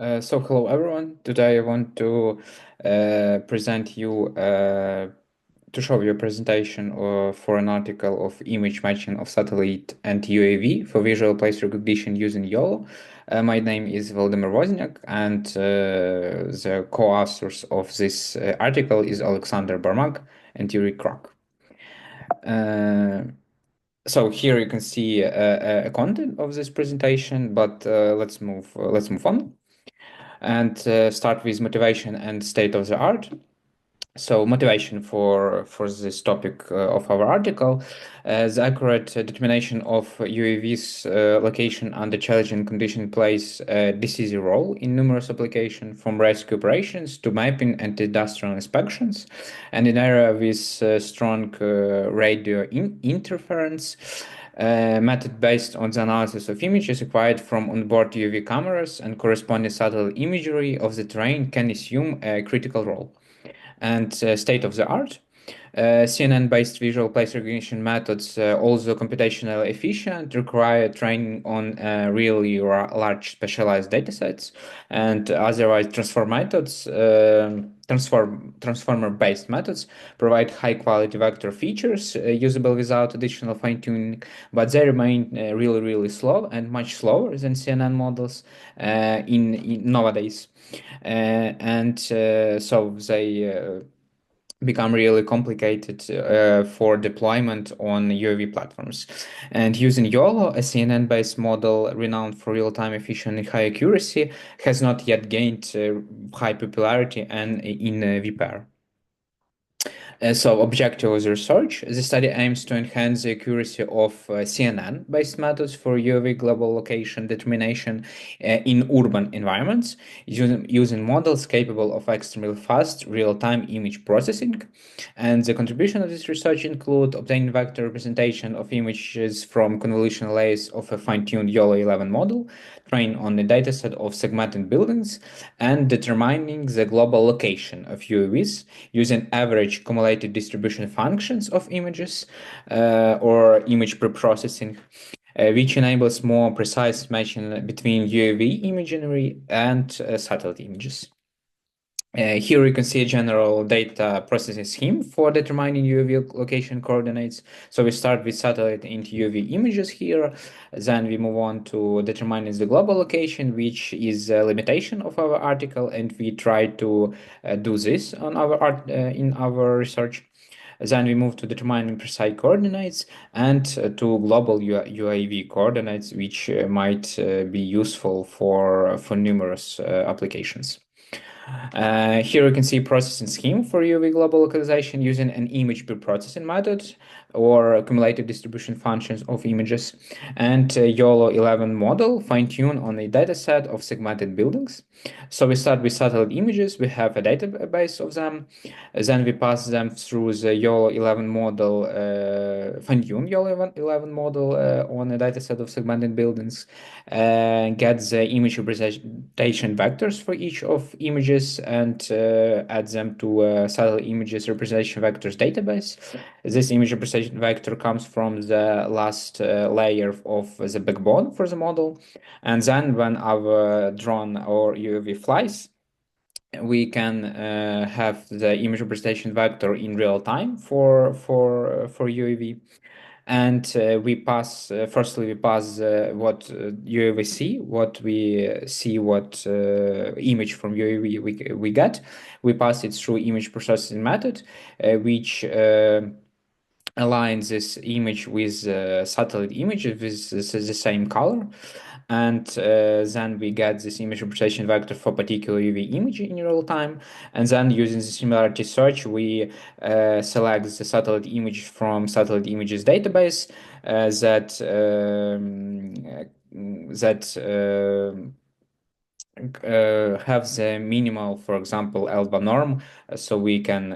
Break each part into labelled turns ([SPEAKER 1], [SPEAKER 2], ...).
[SPEAKER 1] So hello everyone. Today I want to present you to show you a presentation for an article of image matching of satellite and UAV for visual place recognition using YOLO. My name is Vladimir Wozniak, and the co-authors of this article is Alexander Barmak and Yuri Krak. So here you can see a content of this presentation, but let's move on and start with motivation and state of the art. So motivation for this topic of our article, the accurate determination of UAV's location under challenging condition plays a decisive role in numerous applications, from rescue operations to mapping and industrial inspections. And in area with strong radio interference, method based on the analysis of images acquired from onboard UV cameras and corresponding satellite imagery of the terrain can assume a critical role. And state of the art. CNN-based visual place recognition methods, also computationally efficient, require training on really large specialized datasets, and otherwise transformer-based methods provide high-quality vector features usable without additional fine-tuning, but they remain really slow and much slower than CNN models in nowadays. So they become really complicated for deployment on UAV platforms. And using YOLO, a CNN-based model renowned for real-time efficient and high accuracy, has not yet gained high popularity and in VPAR. So objective of the research, the study aims to enhance the accuracy of CNN-based methods for UAV global location determination in urban environments, using models capable of extremely fast real-time image processing. And the contribution of this research include obtaining vector representation of images from convolutional layers of a fine-tuned YOLO 11 model, trained on a dataset of segmented buildings, and determining the global location of UAVs using average cumulative distribution functions of images or image preprocessing, which enables more precise matching between UAV imagery and satellite images. Here you can see a general data processing scheme for determining UAV location coordinates. So we start with satellite into UAV images here. Then we move on to determining the global location, which is a limitation of our article, and we try to do this on in our research. Then we move to determining precise coordinates and to global UAV coordinates, which might be useful for numerous applications. Here you can see processing scheme for UV global localization using an image preprocessing method or cumulative distribution functions of images, and YOLO 11 model fine-tuned on a dataset of segmented buildings. So we start with satellite images, we have a database of them, then we pass them through the YOLO 11 model, fine-tuned YOLO 11 model on a dataset of segmented buildings, get the image representation vectors for each of images and add them to satellite images representation vectors database. This image representation vector comes from the last layer of the backbone for the model. And then when our drone or UAV flies, we can have the image representation vector in real time for UAV. And we pass firstly we pass what UAV see, what image from UAV we get. We pass it through image processing method, which aligns this image with satellite image with the same color. And then we get this image representation vector for particular UV image in real time. And then using the similarity search, we select the satellite image from satellite images database that have the minimal, for example, alpha norm, so we can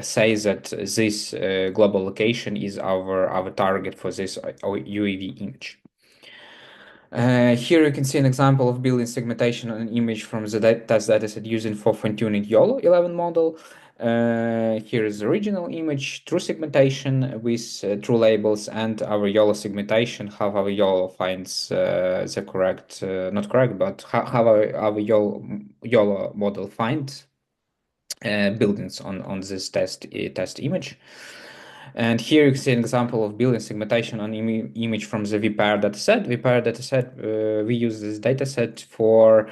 [SPEAKER 1] say that this global location is our target for this UAV image. Here you can see an example of building segmentation on an image from the test dataset using for fine-tuning YOLO 11 model. Here is the original image, true segmentation with true labels, and our YOLO segmentation, how our YOLO finds the correct, not correct, but how our YOLO model finds buildings on this test image. And here you can see an example of building segmentation on image from the vPair dataset. vPair dataset, we use this dataset for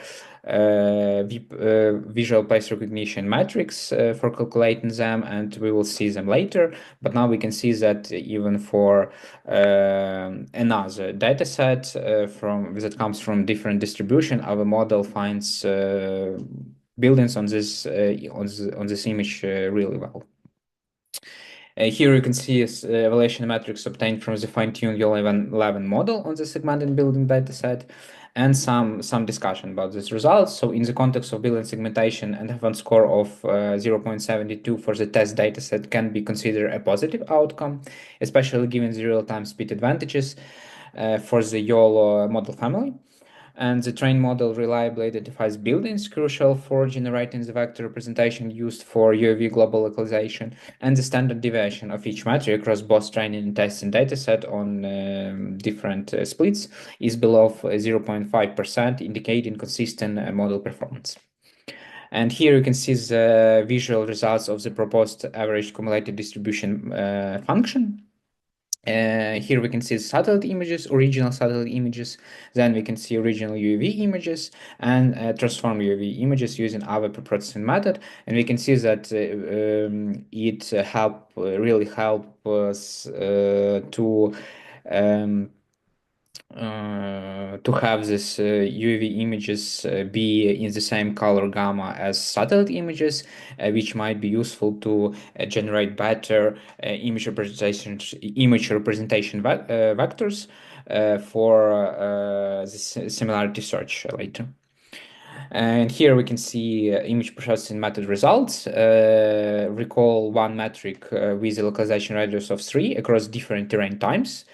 [SPEAKER 1] visual place recognition metrics for calculating them, and we will see them later. But now we can see that even for another dataset that comes from different distribution, our model finds buildings on this image really well. Here you can see evaluation metrics obtained from the fine-tuned YOLO 11 model on the segmented building dataset, and some discussion about these results. So in the context of building segmentation, an F1 score of 0.72 for the test dataset can be considered a positive outcome, especially given the real-time speed advantages for the YOLO model family. And the trained model reliably identifies buildings crucial for generating the vector representation used for UAV global localization, and the standard deviation of each metric across both training and testing dataset on different splits is below 0.5%, indicating consistent model performance. And here you can see the visual results of the proposed average cumulative distribution function. Here we can see satellite images, original satellite images, then we can see original UAV images and transform UAV images using our preprocessing method, and we can see that it really help us to have this UAV images be in the same color gamma as satellite images, which might be useful to generate better image representation vectors for this similarity search later. And here we can see image processing method results. Recall one metric with a localization radius of 3 across different terrain types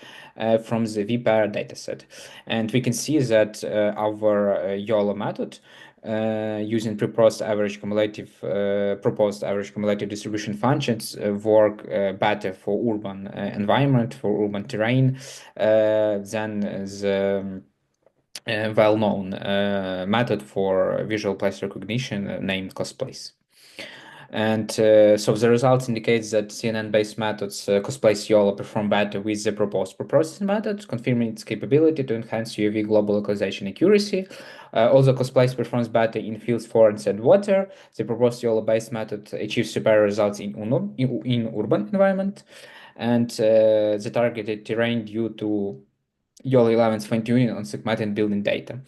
[SPEAKER 1] from the vPair dataset. And we can see that our YOLO method using proposed average cumulative distribution functions work better for urban environment, for urban terrain than the well-known method for visual place recognition named cosplace. And so the results indicates that CNN-based methods cosplace YOLO perform better with the proposed preprocessing method, confirming its capability to enhance UAV global localization accuracy. Although cosplace performs better in fields for and water, the proposed YOLO-based method achieves superior results in urban environment, and the targeted terrain due to YOLO 11's fine-tuning on segmented building data.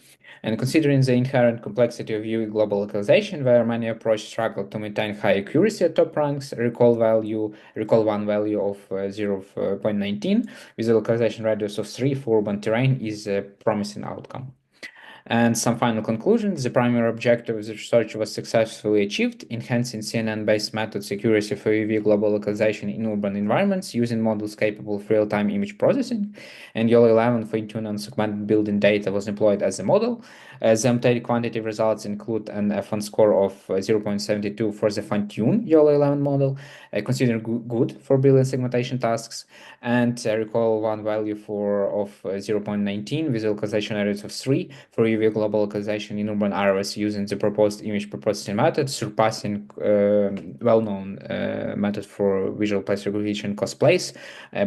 [SPEAKER 1] And considering the inherent complexity of UAV global localization, where many approaches struggle to maintain high accuracy at top ranks, recall one value of 0.19 with a localization radius of 3 for urban terrain is a promising outcome. And some final conclusions. The primary objective of the research was successfully achieved, enhancing CNN-based methods accuracy for UV global localization in urban environments using models capable of real-time image processing. And YOLO 11 fine-tuned on segmented building data was employed as a model. The obtained quantitative results include an F1 score of 0.72 for the fine-tuned YOLO 11 model, considered good for building segmentation tasks, and recall one value of 0.19 with a localization areas of 3 for UV global localization in urban areas using the proposed image processing method, surpassing well-known method for visual place recognition cosplace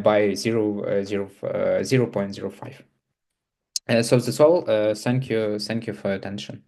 [SPEAKER 1] by 0.05. So that's all. Thank you for your attention.